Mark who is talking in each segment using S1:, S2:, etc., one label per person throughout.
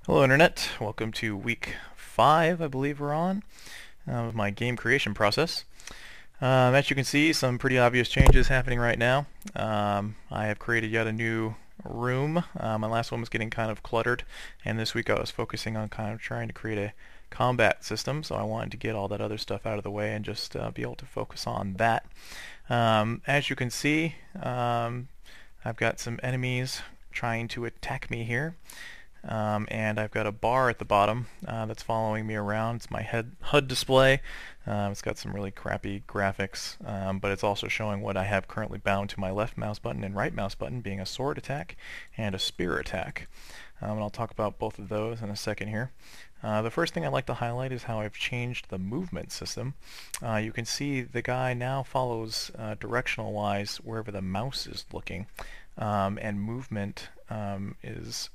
S1: Hello Internet, welcome to week 5 I believe we're on, of my game creation process. As you can see, some pretty obvious changes happening right now. I have created yet a new room. My last one was getting kind of cluttered, and this week I was focusing on kind of trying to create a combat system, so I wanted to get all that other stuff out of the way and just be able to focus on that. As you can see, I've got some enemies trying to attack me here. And I've got a bar at the bottom that's following me around. It's my HUD display. It's got some really crappy graphics, but it's also showing what I have currently bound to my left mouse button and right mouse button, being a sword attack and a spear attack. And I'll talk about both of those in a second here. The first thing I'd like to highlight is how I've changed the movement system. You can see the guy now follows directional wise wherever the mouse is looking, and movement is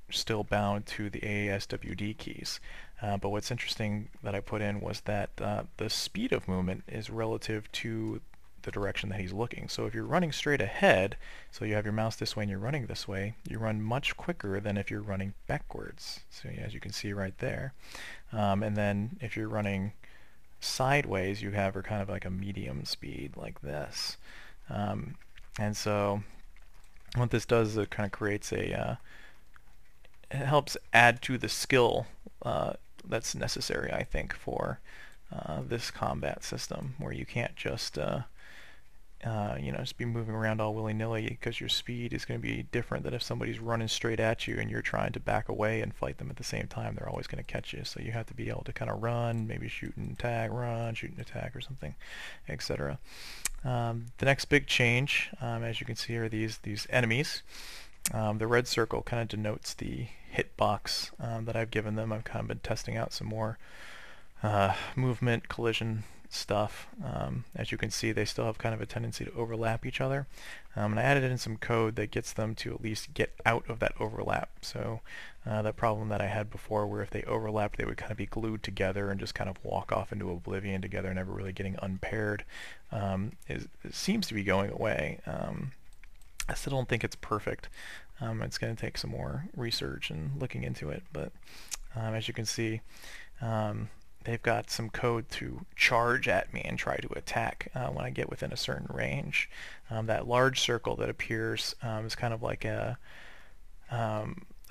S1: still bound to the ASWD keys. But what's interesting that I put in was that the speed of movement is relative to the direction that he's looking. So if you're running straight ahead, so you have your mouse this way and you're running this way, you run much quicker than if you're running backwards. So as you can see right there. And then if you're running sideways, you have kind of like a medium speed like this. And so what this does is it kind of creates a it helps add to the skill that's necessary, I think, for this combat system, where you can't just just be moving around all willy-nilly, because your speed is going to be different than if somebody's running straight at you and you're trying to back away and fight them at the same time. They're always going to catch you, so you have to be able to kind of run, maybe shoot and attack, run, shoot and attack, or something, etc. The next big change, as you can see, are these enemies. The red circle kind of denotes the hitbox that I've given them. I've kind of been testing out some more movement, collision stuff. As you can see, they still have kind of a tendency to overlap each other. And I added in some code that gets them to at least get out of that overlap. So that problem that I had before, where if they overlapped, they would kind of be glued together and just kind of walk off into oblivion together, never really getting unpaired, it seems to be going away. I still don't think it's perfect. It's going to take some more research and looking into it, but as you can see, they've got some code to charge at me and try to attack when I get within a certain range. That large circle that appears is kind of like a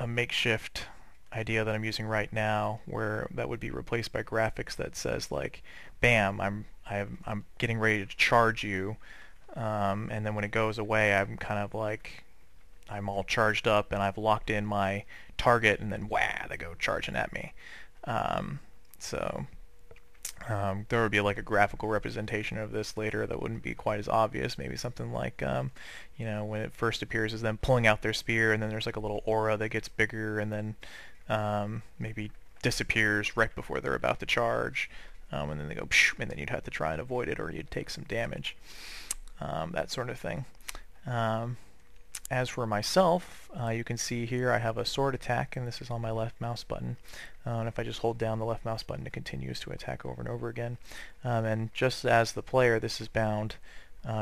S1: makeshift idea that I'm using right now, where that would be replaced by graphics that says like, "Bam! I'm getting ready to charge you." And then when it goes away, I'm kind of like, I'm all charged up and I've locked in my target, and then wah, they go charging at me. So there would be like a graphical representation of this later that wouldn't be quite as obvious. Maybe something like, when it first appears as them pulling out their spear, and then there's like a little aura that gets bigger and then maybe disappears right before they're about to charge. And then they go, psh, and then you'd have to try and avoid it, or you'd take some damage. That sort of thing. As for myself, you can see here I have a sword attack, and this is on my left mouse button. And if I just hold down the left mouse button, it continues to attack over and over again. And just as the player, this is bound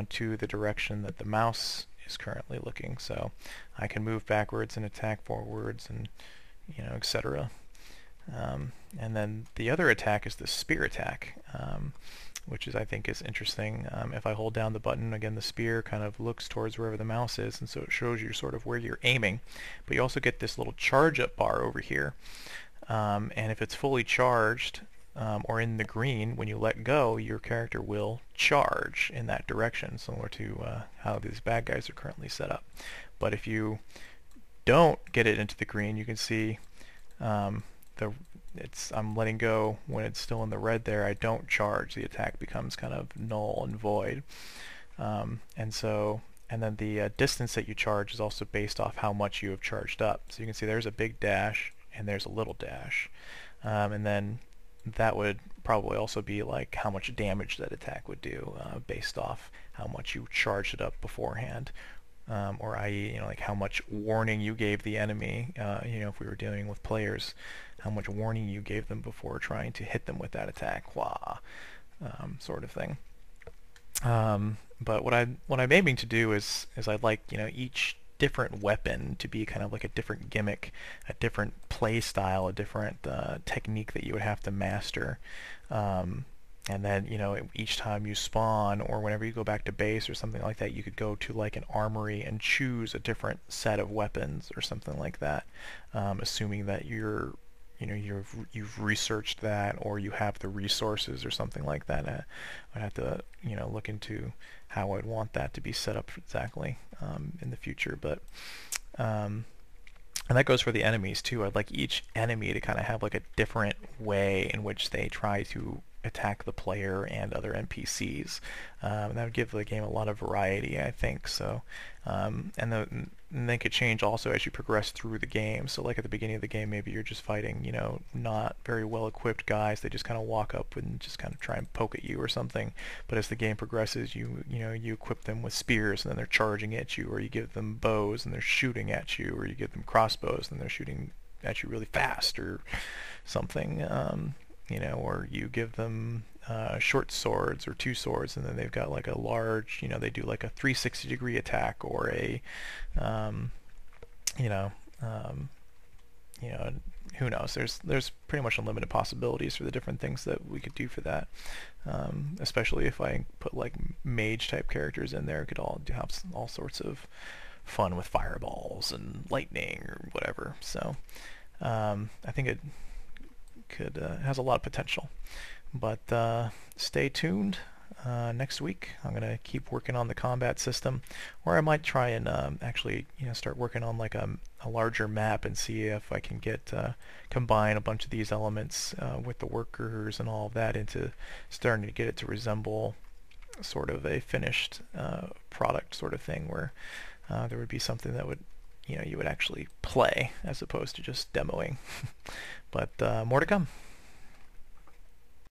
S1: to the direction that the mouse is currently looking. So I can move backwards and attack forwards, and etc. And then the other attack is the spear attack, which I think is interesting. If I hold down the button, again, the spear kind of looks towards wherever the mouse is, and so it shows you sort of where you're aiming. But you also get this little charge up bar over here. And if it's fully charged, or in the green, when you let go, your character will charge in that direction, similar to how these bad guys are currently set up. But if you don't get it into the green, you can see I'm letting go when it's still in the red there. I don't charge. The attack becomes kind of null and void. And then the distance that you charge is also based off how much you have charged up. So you can see there's a big dash and there's a little dash. And then that would probably also be like how much damage that attack would do, based off how much you charged it up beforehand. Or i.e., like how much warning you gave the enemy, if we were dealing with players, how much warning you gave them before trying to hit them with that attack, sort of thing. But what I'm aiming to do is I'd like each different weapon to be kind of like a different gimmick, a different play style, a different technique that you would have to master. And then, each time you spawn or whenever you go back to base or something like that, you could go to like an armory and choose a different set of weapons or something like that, assuming that you've researched that or you have the resources or something like that. I'd have to, look into how I'd want that to be set up exactly in the future. But and that goes for the enemies too. I'd like each enemy to kind of have like a different way in which they try to attack the player and other NPCs. That would give the game a lot of variety, I think. So, and they could change also as you progress through the game. So, like at the beginning of the game, maybe you're just fighting, not very well equipped guys. They just kind of walk up and just kind of try and poke at you or something. But as the game progresses, you equip them with spears and then they're charging at you, or you give them bows and they're shooting at you, or you give them crossbows and they're shooting at you really fast or something. Or you give them short swords or two swords, and then they've got like a large, they do like a 360-degree attack or a, you know, um, who knows? There's pretty much unlimited possibilities for the different things that we could do for that. Especially if I put like mage type characters in there, it could have all sorts of fun with fireballs and lightning or whatever. So I think it has a lot of potential. But stay tuned. Next week I'm going to keep working on the combat system, or I might try and actually start working on like a larger map and see if I can get combine a bunch of these elements with the workers and all of that into starting to get it to resemble sort of a finished product sort of thing, where there would be something that would you would actually play as opposed to just demoing. But more to come.